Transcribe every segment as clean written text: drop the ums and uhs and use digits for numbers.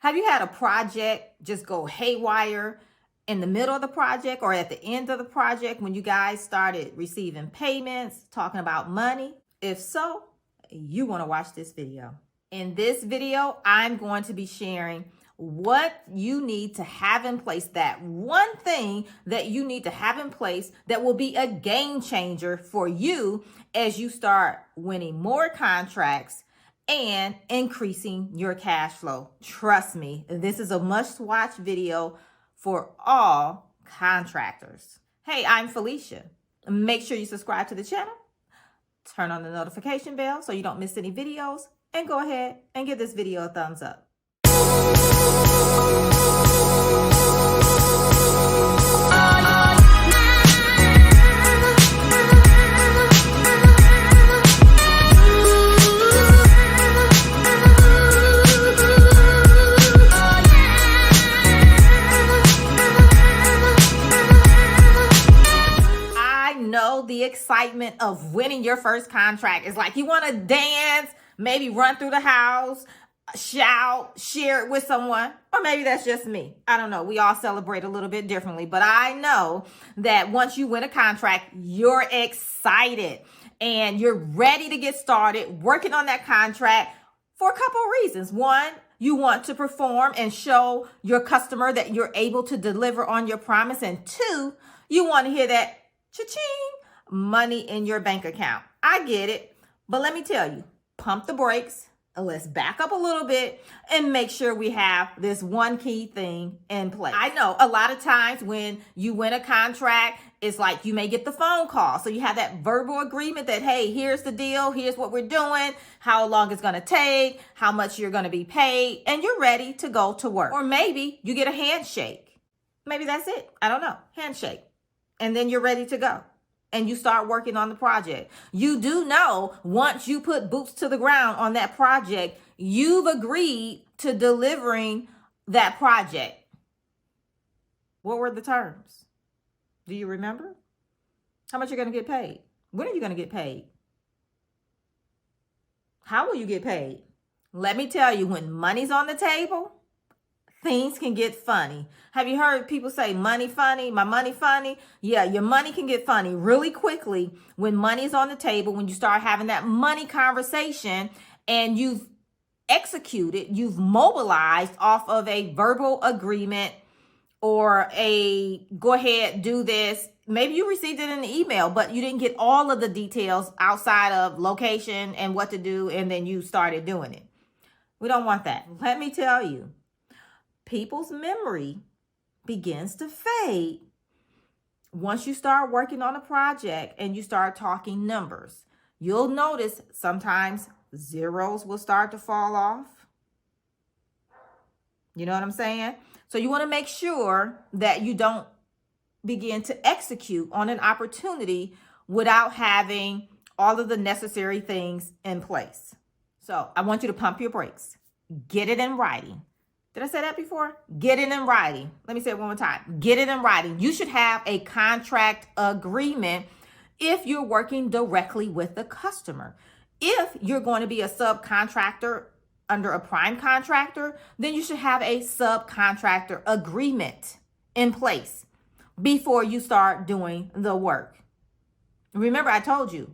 Have you had a project just go haywire in the middle of the project or at the end of the project when you guys started receiving payments, talking about money? If so, you want to watch this video. In this video, I'm going to be sharing what you need to have in place, that one thing that you need to have in place that will be a game changer for you as you start winning more contracts and increasing your cash flow. Trust me, this is a must-watch video for all contractors. Hey, I'm Felicia. Make sure you subscribe to the channel, turn on the notification bell so you don't miss any videos, and go ahead and give this video a thumbs up. The excitement of winning your first contract is like you want to dance, maybe run through the house, shout, share it with someone, or maybe that's just me. I don't know. We all celebrate a little bit differently, but I know that once you win a contract, you're excited and you're ready to get started working on that contract for a couple of reasons. One, you want to perform and show your customer that you're able to deliver on your promise. And two, you want to hear that cha-ching money in your bank account. I get it, but let me tell you, pump the brakes. Let's back up a little bit and make sure we have this one key thing in place. I know a lot of times when you win a contract, it's like you may get the phone call. So you have that verbal agreement that, hey, here's the deal. Here's what we're doing, how long it's going to take, how much you're going to be paid, and you're ready to go to work. Or maybe you get a handshake. Maybe that's it. I don't know. Handshake. And then you're ready to go. And you start working on the project. You do know once you put boots to the ground on that project, you've agreed to delivering that project. What were the terms? Do you remember? How much you're going to get paid? When are you going to get paid? How will you get paid? Let me tell you, when money's on the table, things can get funny. Have you heard people say money funny, my money funny? Yeah, your money can get funny really quickly when money's on the table, when you start having that money conversation and you've executed, you've mobilized off of a verbal agreement or a go ahead, do this. Maybe you received it in an email, but you didn't get all of the details outside of location and what to do, and then you started doing it. We don't want that. Let me tell you, people's memory begins to fade once you start working on a project and you start talking numbers. You'll notice sometimes zeros will start to fall off. You know what I'm saying? So you want to make sure that you don't begin to execute on an opportunity without having all of the necessary things in place. So I want you to pump your brakes. Get it in writing. Did I say that before? Get it in writing. Let me say it one more time. Get it in writing. You should have a contract agreement if you're working directly with the customer. If you're going to be a subcontractor under a prime contractor, then you should have a subcontractor agreement in place before you start doing the work. Remember, I told you,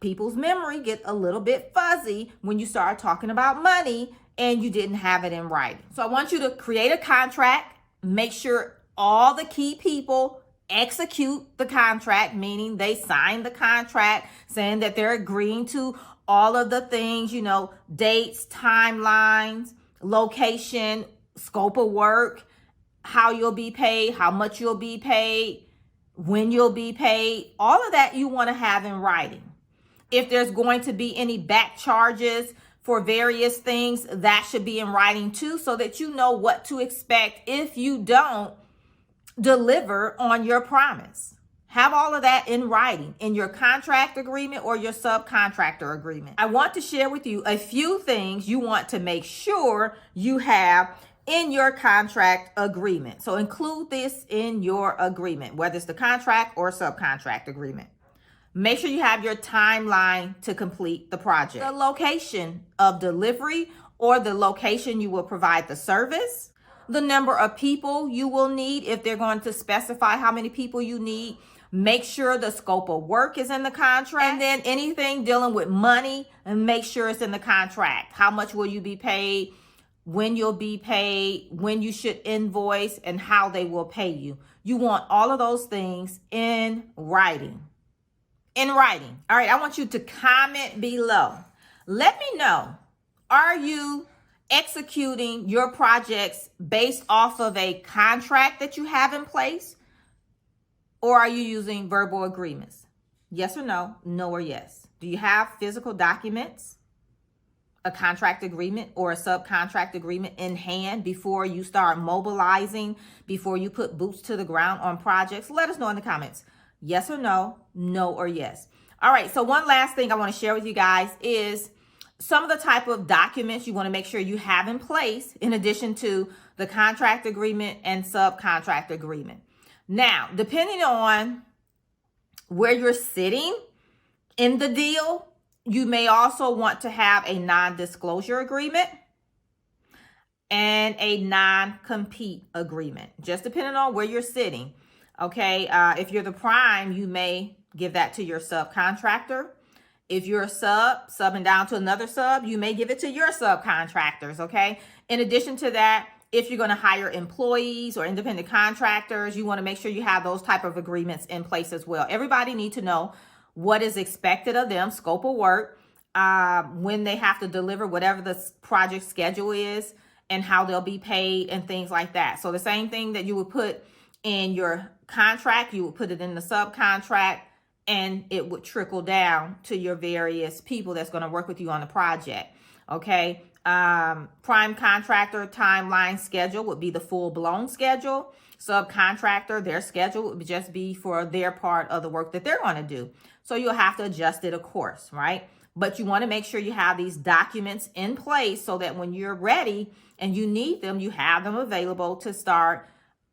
people's memory get a little bit fuzzy when you start talking about money and you didn't have it in writing. So I want you to create a contract, make sure all the key people execute the contract, meaning they sign the contract saying that they're agreeing to all of the things, dates, timelines, location, scope of work, how you'll be paid, how much you'll be paid, when you'll be paid. All of that you want to have in writing. If there's going to be any back charges for various things, that should be in writing too, so that you know what to expect if you don't deliver on your promise. Have all of that in writing in your contract agreement or your subcontractor agreement. I want to share with you a few things you want to make sure you have in your contract agreement. So include this in your agreement, whether it's the contract or subcontract agreement. Make sure you have your timeline to complete the project, the location of delivery or the location you will provide the service, the number of people you will need if they're going to specify how many people you need. Make sure the scope of work is in the contract. And then anything dealing with money, and make sure it's in the contract. How much will you be paid, when you'll be paid, when you should invoice, and how they will pay you. You want all of those things in writing. In writing. All right, I want you to comment below. Let me know, are you executing your projects based off of a contract that you have in place? Or are you using verbal agreements? Yes or no? No or yes? Do you have physical documents, a contract agreement or a subcontract agreement in hand before you start mobilizing, before you put boots to the ground on projects? Let us know in the comments. Yes or no? No or yes? All right, so one last thing I want to share with you guys is some of the type of documents you want to make sure you have in place in addition to the contract agreement and subcontract agreement. Now, depending on where you're sitting in the deal, you may also want to have a non-disclosure agreement and a non-compete agreement, just depending on where you're sitting. Okay, if you're the prime, you may give that to your subcontractor. If you're a subbing down to another sub, you may give it to your subcontractors, okay? In addition to that, if you're going to hire employees or independent contractors, you want to make sure you have those type of agreements in place as well. Everybody needs to know what is expected of them, scope of work, when they have to deliver whatever the project schedule is, and how they'll be paid and things like that. So the same thing that you would put in your contract, you would put it in the subcontract, and it would trickle down to your various people that's going to work with you on the project. Okay. Prime contractor timeline schedule would be the full-blown schedule. Subcontractor, their schedule would just be for their part of the work that they're going to do. So you'll have to adjust it, of course, right? But you want to make sure you have these documents in place so that when you're ready and you need them, you have them available to start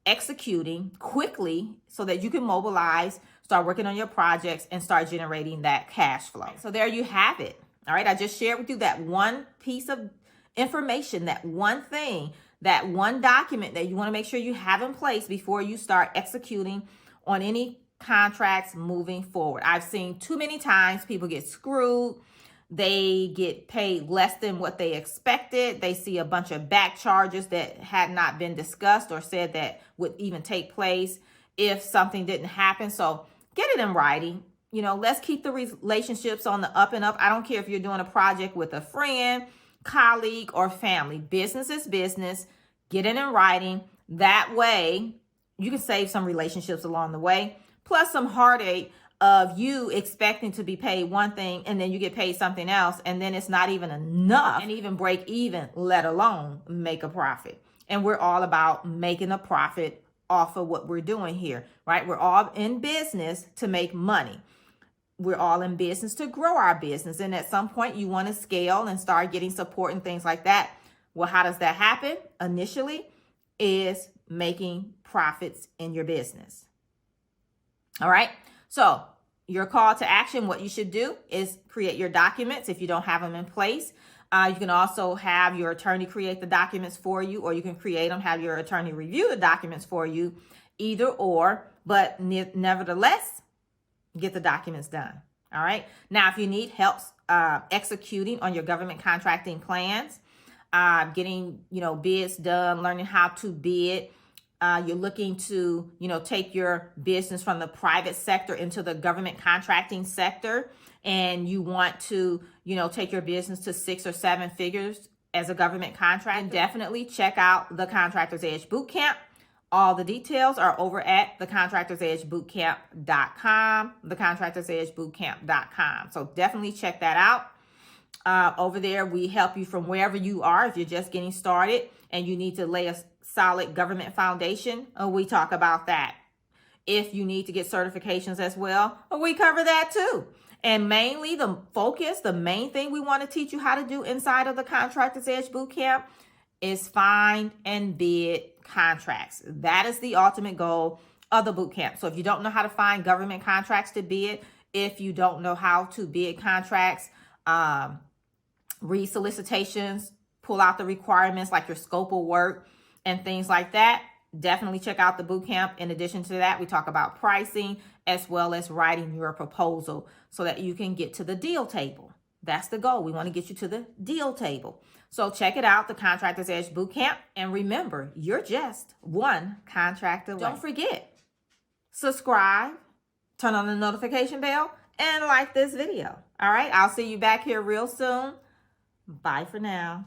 executing quickly so that you can mobilize, start working on your projects, and start generating that cash flow. So there you have it. All right, I just shared with you that one piece of information, that one thing, that one document that you want to make sure you have in place before you start executing on any contracts moving forward. I've seen too many times people get screwed. They get paid less than what they expected. They see a bunch of back charges that had not been discussed or said that would even take place if something didn't happen. So get it in writing. You know, let's keep the relationships on the up and up. I don't care if you're doing a project with a friend, colleague, or family. Business is business. Get it in writing. That way, you can save some relationships along the way, plus some heartache of you expecting to be paid one thing and then you get paid something else, and then it's not even enough and even break even, let alone make a profit. And we're all about making a profit off of what we're doing here, right? We're all in business to make money. We're all in business to grow our business. And at some point you want to scale and start getting support and things like that. Well, how does that happen? Initially is making profits in your business. All right. So your call to action, what you should do is create your documents if you don't have them in place. You can also have your attorney create the documents for you, or you can create them, have your attorney review the documents for you, either or, but nevertheless, get the documents done. All right. Now, if you need help executing on your government contracting plans, getting, bids done, learning how to bid, you're looking to, take your business from the private sector into the government contracting sector, and you want to, take your business to 6 or 7 figures as a government contractor, then definitely check out the Contractors Edge Bootcamp. All the details are over at thecontractorsedgebootcamp.com, thecontractorsedgebootcamp.com. So definitely check that out. Over there, we help you from wherever you are. If you're just getting started and you need to lay a solid government foundation, we talk about that. If you need to get certifications as well, we cover that too. And mainly the main thing we want to teach you how to do inside of the Contractors Edge Bootcamp is find and bid contracts. That is the ultimate goal of the bootcamp. So if you don't know how to find government contracts to bid, if you don't know how to bid contracts, read solicitations, pull out the requirements like your scope of work and things like that, definitely check out the boot camp. In addition to that, we talk about pricing as well as writing your proposal so that you can get to the deal table. That's the goal. We want to get you to the deal table. So check it out, the Contractor's Edge Boot Camp. And remember, you're just one contract away. Don't forget, subscribe, turn on the notification bell, and like this video. All right, I'll see you back here real soon. Bye for now.